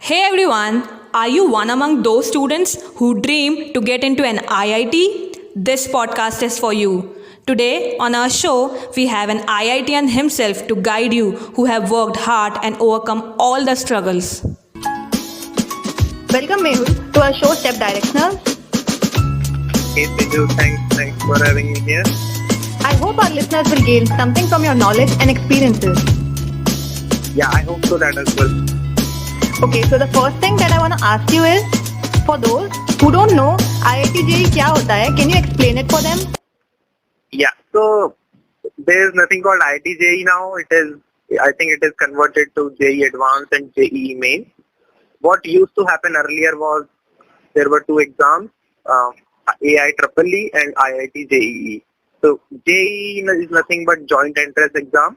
Hey everyone, are you one among those students who dream to get into an IIT? This podcast is for you. Today on our show, we have an IITian himself to guide you who have worked hard and overcome all the struggles. Welcome Mehul to our show Step Directional. Hey Teju, thanks for having me here. I hope our listeners will gain something from your knowledge and experiences. Yeah, I hope so that as well. Okay, so the first thing that I want to ask you is, for those who don't know IIT-jee क्या होता है, can you explain it for them? Yeah, so there is nothing called IIT-jee now. I think it is converted to JEE Advanced and JEE Main. What used to happen earlier was there were two exams, AIEEE and IIT-JEE. So JEE is nothing but joint entrance exam,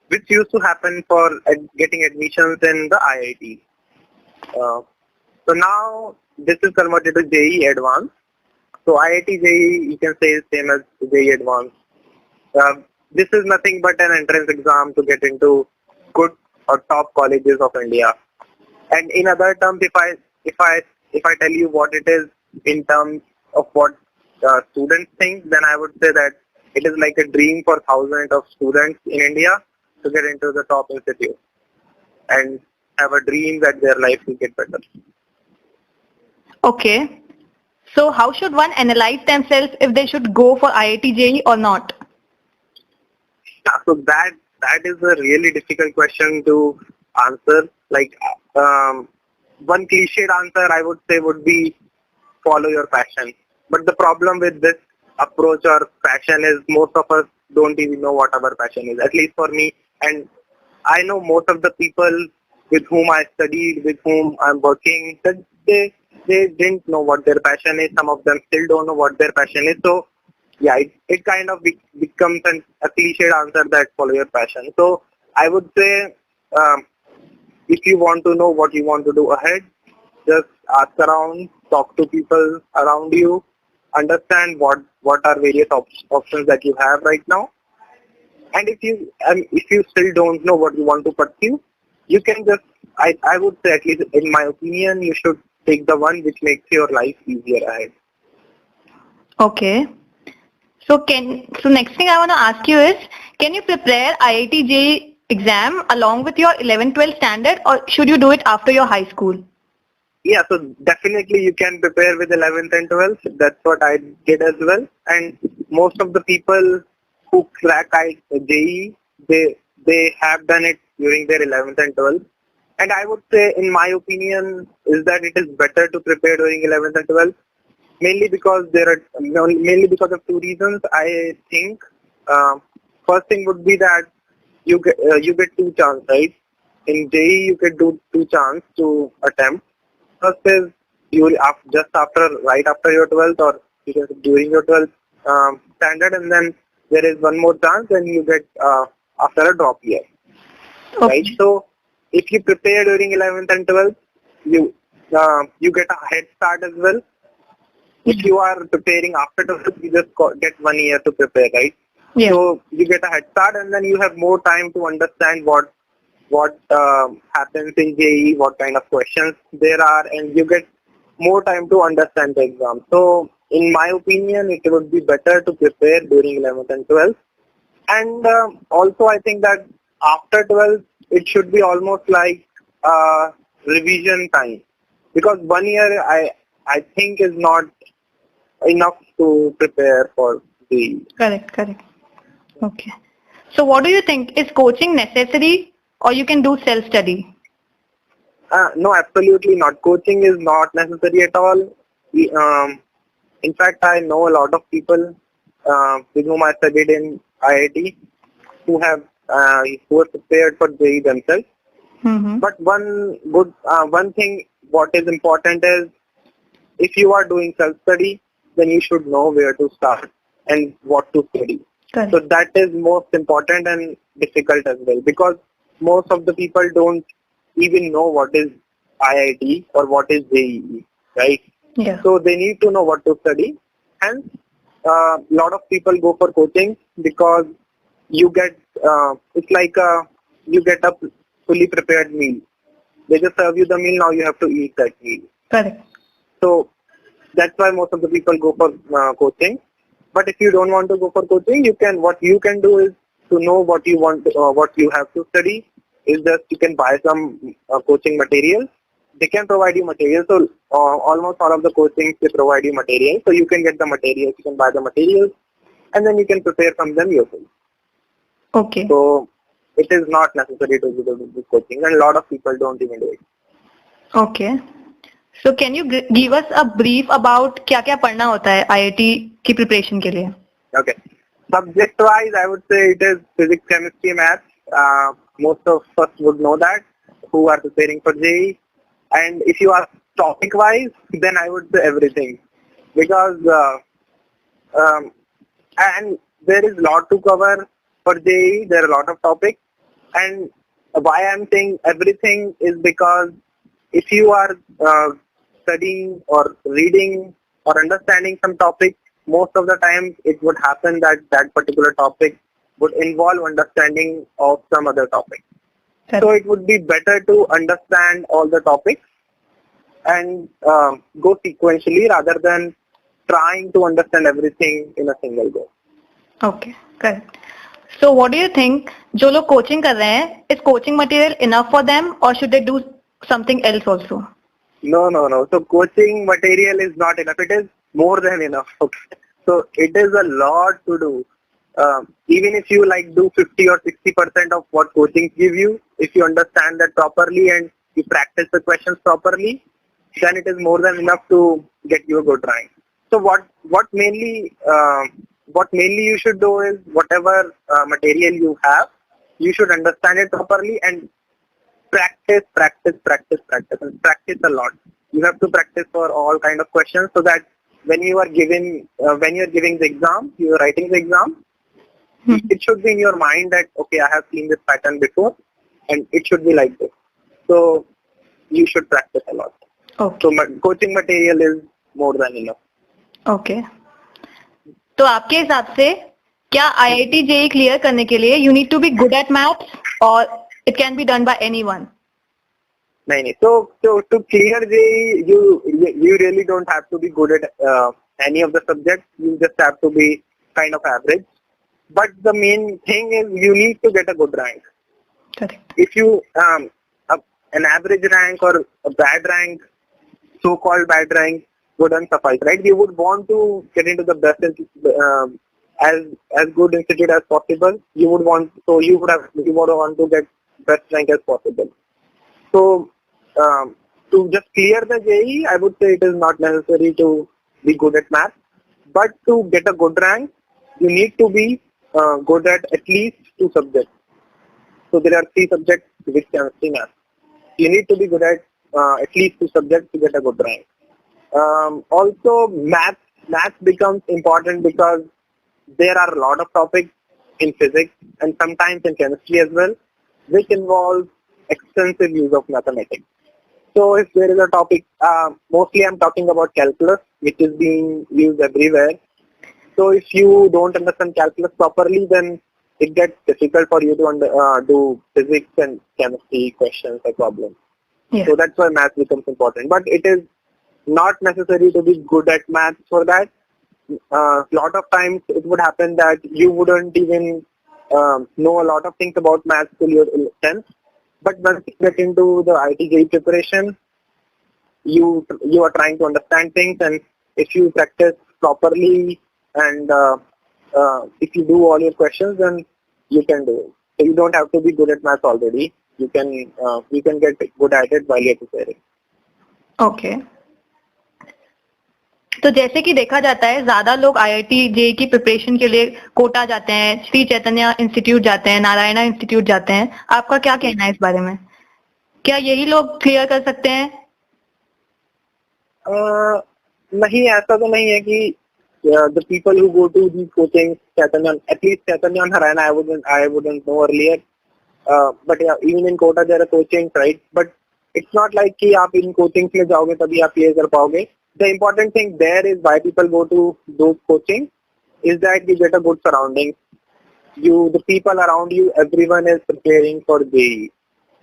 which used to happen for getting admissions in the IIT. So now this is converted to JEE Advanced. So IIT-JEE you can say is same as JEE Advanced. This is nothing but an entrance exam to get into good or top colleges of India. And in other terms, if I tell you what it is in terms of what students think, then I would say that it is like a dream for thousands of students in India to get into the top institute and have a dream that their life will get better. Okay. So how should one analyze themselves if they should go for IIT-jee or not? Yeah, so that is a really difficult question to answer. Like one cliched answer I would say would be follow your passion. But the problem with this approach or passion is most of us don't even know what our passion is, at least for me. And I know most of the people with whom I studied, with whom I'm working, that they didn't know what their passion is. Some of them still don't know what their passion is. So yeah, it kind of becomes a cliched answer that follow your passion. So I would say if you want to know what you want to do ahead, just ask around, talk to people around you, understand what are various options that you have right now. And if you still don't know what you want to pursue, you can just, I would say, at least in my opinion, you should take the one which makes your life easier ahead. Okay. So next thing I want to ask you is, can you prepare IIT-jee exam along with your 11-12 standard, or should you do it after your high school? Yeah, so definitely you can prepare with 11th and 12th. That's what I did as well. And most of the people who crack JEE, they have done it during their 11th and 12th. And I would say, in my opinion, is that it is better to prepare during 11th and 12th. Mainly because of two reasons. I think first thing would be that you get two chances, right? In JEE you get two chances to attempt. First is right after your 12th, or during your 12th standard, and then there is one more chance and you get after a drop year. Okay. Right? So if you prepare during 11th and 12th, you get a head start as well. If you are preparing after 12th, you just get 1 year to prepare, right? Yeah. So you get a head start, and then you have more time to understand what happens in JEE, what kind of questions there are, and you get more time to understand the exam. So in my opinion, it would be better to prepare during 11th and 12th. And also I think that after 12th, it should be almost like revision time, because 1 year I think is not enough to prepare for JEE. Correct. Okay. So what do you think? Is coaching necessary, or you can do self-study? No, absolutely not. Coaching is not necessary at all. In fact, I know a lot of people with whom I studied in IIT who are prepared for JEE themselves. Mm-hmm. But one thing what is important is, if you are doing self-study, then you should know where to start and what to study. Correct. So that is most important and difficult as well, because most of the people don't even know what is IIT or what is JEE, right? Yeah. So they need to know what to study. Hence, a lot of people go for coaching because you get it's like you get a fully prepared meal. They just serve you the meal, now you have to eat that meal. Correct. So that's why most of the people go for coaching. But if you don't want to go for coaching, what you can do is to know what you want, what you have to study. Is just you can buy some coaching materials. They can provide you materials. So almost all of the coachings they provide you materials. So you can get the materials, you can buy the materials, and then you can prepare from them yourself. Okay. So it is not necessary to do this coaching, and a lot of people don't even do it. Okay. So can you give us a brief about क्या क्या पढ़ना होता है IIT की preparation के लिए? Okay. Subject wise, I would say it is physics, chemistry, math. Most of us would know that who are preparing for JEE. And if you ask topic wise, then I would say everything, because and there is a lot to cover for JEE. There are a lot of topics, and why I'm saying everything is because if you are studying or reading or understanding some topic, most of the time it would happen that that particular topic would involve understanding of some other topic. So it would be better to understand all the topics and go sequentially rather than trying to understand everything in a single go. Okay, correct. So what do you think? जो लोग coaching कर रहे हैं, is coaching material enough for them, or should they do something else also? No. So coaching material is not enough. It is more than enough. Okay. So it is a lot to do. Even if you do 50 or 60% of what coaching give you, if you understand that properly and you practice the questions properly, then it is more than enough to get you a good rank. So what mainly you should do is whatever material you have, you should understand it properly and practice and practice a lot. You have to practice for all kind of questions so that when you are giving the exam, you are writing the exam, it should be in your mind that okay, I have seen this pattern before and it should be like this. So you should practice a lot. Okay. So coaching material is more than enough. Okay. तो आपके हिसाब से क्या IIT JEE clear करने के लिए you need to be good at maths or it can be done by anyone? नहीं. So to clear JEE, you really don't have to be good at any of the subjects. You just have to be kind of average. But the main thing is you need to get a good rank. Correct. If you an average rank or a bad rank, so-called bad rank, wouldn't suffice, right? You would want to get into the best as good institute as possible. You would want to get best rank as possible. So to just clear the JEE, I would say it is not necessary to be good at math, but to get a good rank, you need to be good at least 2 subjects. So there are 3 subjects, physics, chemistry, math. You need to be good at least 2 subjects to get a good rank. Also, math becomes important because there are a lot of topics in physics and sometimes in chemistry as well, which involves extensive use of mathematics. So if there is a topic, mostly I'm talking about calculus, which is being used everywhere. So if you don't understand calculus properly, then it gets difficult for you to do physics and chemistry questions or problems. Yeah. So that's why math becomes important. But it is not necessary to be good at math for that. Lot of times it would happen that you wouldn't even know a lot of things about math till your 10th. But once you get into the IIT-jee preparation, you are trying to understand things, and if you practice properly and if you do all your questions, then you can do it. So you don't have to be good at math already. You can get good at it while you're preparing. Okay. तो जैसे कि देखा जाता है ज्यादा लोग IIT JEE की preparation के लिए कोटा जाते हैं, श्री चैतन्य इंस्टीट्यूट जाते हैं, नारायणा इंस्टीट्यूट जाते हैं. आपका क्या कहना है इस बारे में? क्या यही लोग क्लियर कर सकते हैं? नहीं, ऐसा तो नहीं है कि the people who go to these coaching, Chaitanya, at least Chaitanya and Narayana, I wouldn't know earlier. But yeah, even in Kota there are coachings, right? But it's not like कि आप इन coachings में जाओगे तभी आप ये कर पाओगे. The important thing there is why people go to those coaching is that you get a good surrounding. The people around you, everyone is preparing for JEE.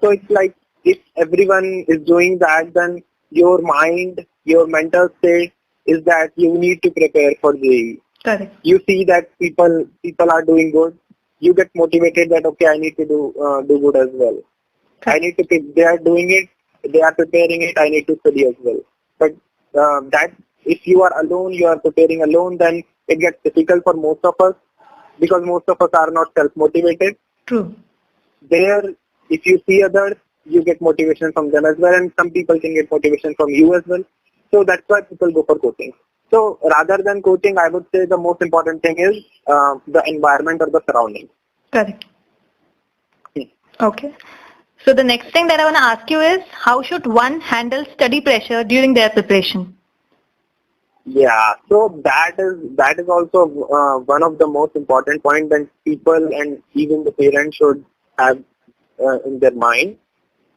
So it's like if everyone is doing that, then your mind, your mental state is that you need to prepare for JEE. Correct. You see that people are doing good, you get motivated that okay, I need to do good as well. I need to. They are doing it. They are preparing it. I need to study as well. But that if you are alone, you are preparing alone, then it gets difficult for most of us because most of us are not self-motivated. True. There, if you see others, you get motivation from them as well, and some people can get motivation from you as well. So that's why people go for coaching. So rather than coaching, I would say the most important thing is the environment or the surrounding. Correct. Okay. So the next thing that I want to ask you is, how should one handle study pressure during their preparation? Yeah, so that is also one of the most important points that people and even the parents should have in their mind,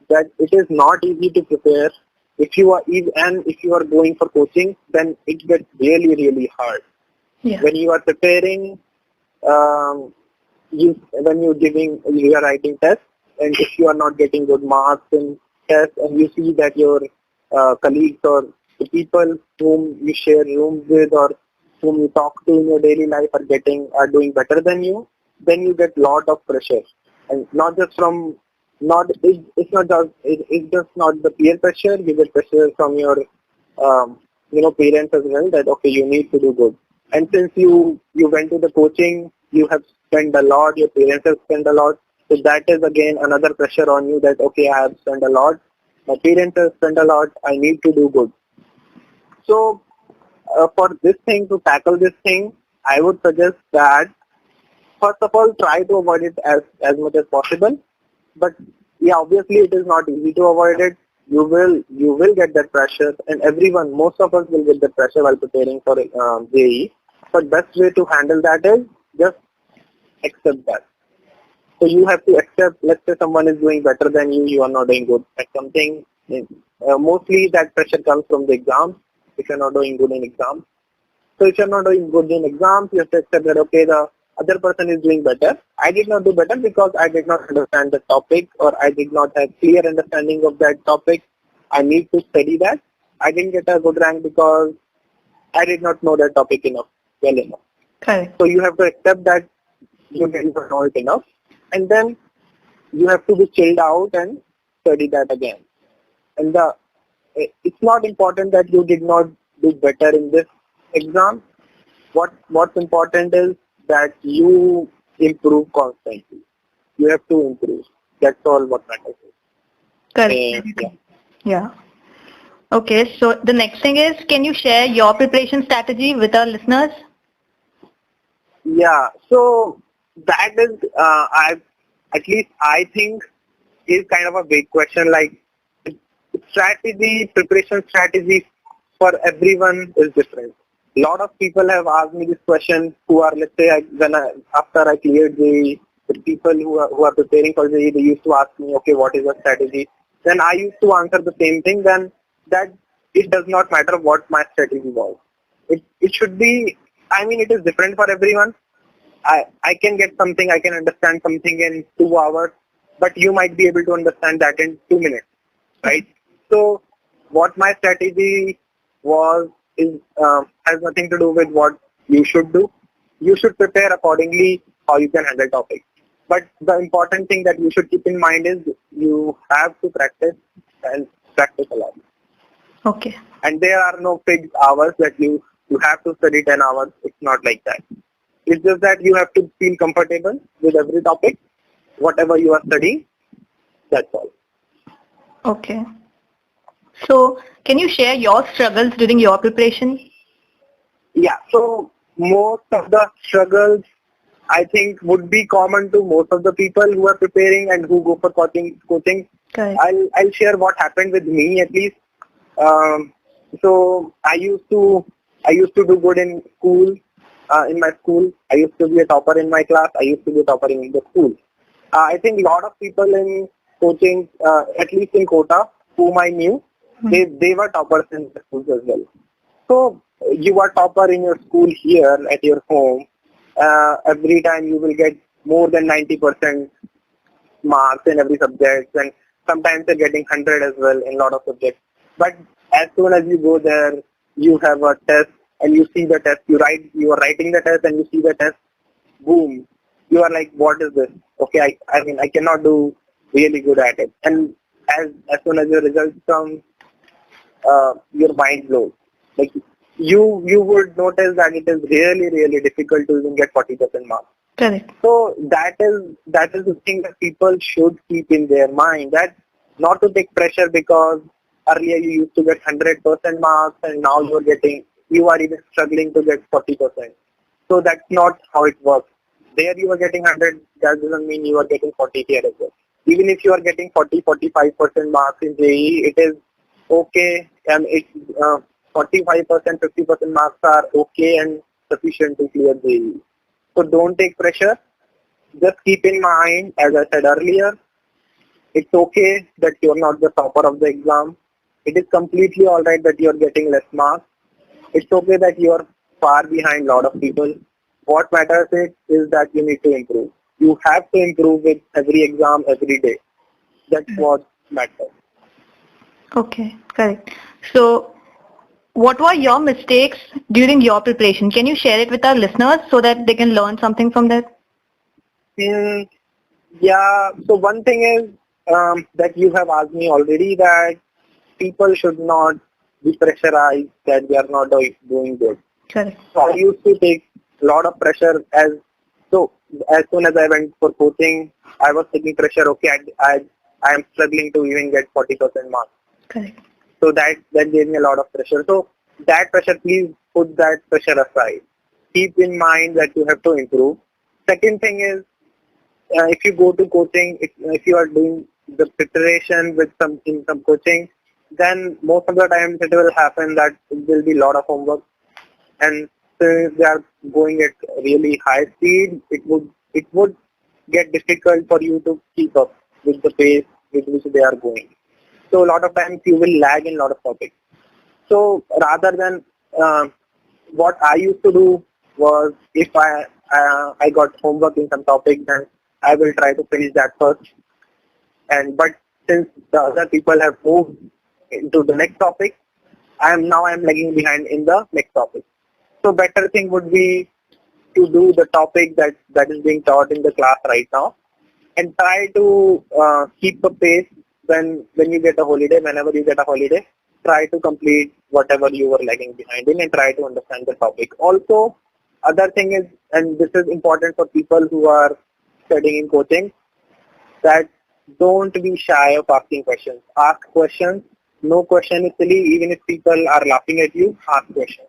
that it is not easy to prepare. If you are going for coaching, then it gets really hard. Yeah. When you are preparing, you are writing tests, and if you are not getting good marks in tests, and you see that your colleagues or the people whom you share rooms with or whom you talk to in your daily life are doing better than you, then you get lot of pressure, and not just from it's just not the peer pressure. You get pressure from your parents as well, that okay, you need to do good. And since you went to the coaching, you have spent a lot, your parents have spent a lot, so that is again another pressure on you, that okay, I have spent a lot, my parents have spent a lot, I need to do good. So for this thing, to tackle this thing, I would suggest that first of all, try to avoid it as much as possible. But yeah, obviously it is not easy to avoid it. You will get that pressure, and most of us will get that pressure while preparing for JEE. But best way to handle that is just accept that. So you have to accept, let's say someone is doing better than you, you are not doing good at something. Mostly that pressure comes from the exams, if you're not doing good in exams. So if you're not doing good in exams, you have to accept that, okay, the other person is doing better. I did not do better because I did not understand the topic, or I did not have clear understanding of that topic. I need to study that. I didn't get a good rank because I did not know that topic well enough. Correct. So you have to accept that you didn't know it enough, and then you have to be chilled out and study that again. And it's not important that you did not do better in this exam. What's important is that you improve constantly. You have to improve. That's all what matters. Correct. Yeah. Yeah. Okay, so the next thing is, can you share your preparation strategy with our listeners? Yeah. So that is, I think, is kind of a big question. Like preparation strategy for everyone is different. A lot of people have asked me this question who are, let's say, after I cleared the people who are preparing for JEE, they used to ask me, okay, what is the strategy? Then I used to answer the same thing, then that it does not matter what my strategy was. It should be, it is different for everyone. I can get something, I can understand something in 2 hours, but you might be able to understand that in 2 minutes, right? So what my strategy has nothing to do with what you should do. You should prepare accordingly how you can handle topics. But the important thing that you should keep in mind is you have to practice, and practice a lot. Okay. And there are no fixed hours that you have to study 10 hours. It's not like that. It's just that you have to feel comfortable with every topic, whatever you are studying. That's all. Okay. So, can you share your struggles during your preparation? Yeah, so most of the struggles I think would be common to most of the people who are preparing and who go for coaching. Correct. I'll share what happened with me at least. So I used to do good in school. In my school, I used to be a topper in my class. I used to be a topper in the school. I think a lot of people in coaching, at least in Kota, whom I knew, they were toppers in the schools as well. So you are topper in your school here at your home. Every time you will get more than 90% marks in every subject, and sometimes you're getting 100 as well in a lot of subjects. But as soon as you go there, you have a test and you see the test, you are writing the test and you see the test, boom, you are like, what is this? Okay, I mean, I cannot do really good at it. And as soon as your results come, your mind blows. Like you would notice that it is really, really difficult to even get 40% marks. Correct. So that is the thing that people should keep in their mind, that not to take pressure because earlier you used to get 100% marks and now you are even struggling to get 40%. So that's not how it works. There you are getting 100, that doesn't mean you are getting 40 here as well. Even if you are getting 40-45% marks in JEE, it is okay, and 45%, 50% marks are okay and sufficient to clear JEE. So don't take pressure. Just keep in mind, as I said earlier, it's okay that you're not the topper of the exam. It is completely alright that you're getting less marks. It's okay that you're far behind a lot of people. What matters is that you need to improve. You have to improve with every exam, every day. That's what matters. Okay, correct. So, what were your mistakes during your preparation? Can you share it with our listeners so that they can learn something from that? Yeah, so one thing is that you have asked me already, that people should not be pressurized that they are not doing good. Correct. So I used to take a lot of pressure as soon as I went for coaching, I was taking pressure, okay, I am struggling to even get 40% marks. Correct. So that gave me a lot of pressure. So that pressure, please put that pressure aside. Keep in mind that you have to improve. Second thing is, if you go to coaching, if you are doing the preparation in some coaching, then most of the times it will happen that there will be a lot of homework, and since they are going at really high speed, it would get difficult for you to keep up with the pace with which they are going. So a lot of times you will lag in a lot of topics. So rather than what I used to do was, if I got homework in some topic, then I will try to finish that first. But since the other people have moved into the next topic, I am lagging behind in the next topic. So better thing would be to do the topic that is being taught in the class right now, and try to keep a pace when you get a holiday. Whenever you get a holiday, try to complete whatever you were lagging behind in and try to understand the topic. Also, other thing is, and this is important for people who are studying in coaching, that don't be shy of asking questions. Ask questions. No question is silly. Even if people are laughing at you, ask questions.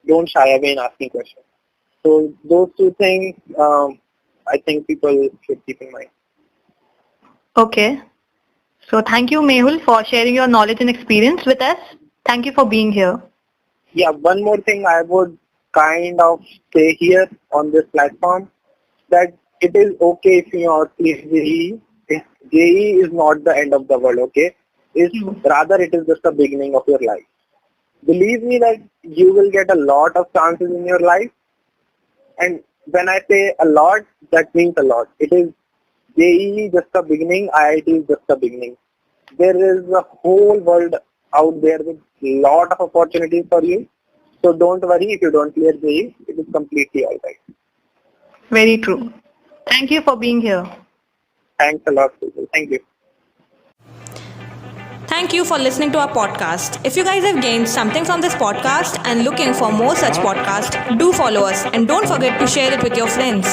Don't shy away in asking questions. So those two things, I think people should keep in mind. Okay. So thank you, Mehul, for sharing your knowledge and experience with us. Thank you for being here. Yeah, one more thing I would kind of say here on this platform, that it is okay if you are JEE. JEE is not the end of the world, okay? Rather it is just the beginning of your life. Believe me that you will get a lot of chances in your life, and when I say a lot, that means a lot. It is JEE just the beginning, IIT is just the beginning. There is a whole world out there with a lot of opportunities for you. So don't worry if you don't clear JEE, it is completely alright. Very true. Thank you for being here. Thanks a lot, people. Thank you. Thank you for listening to our podcast. If you guys have gained something from this podcast and looking for more such podcasts, do follow us and don't forget to share it with your friends.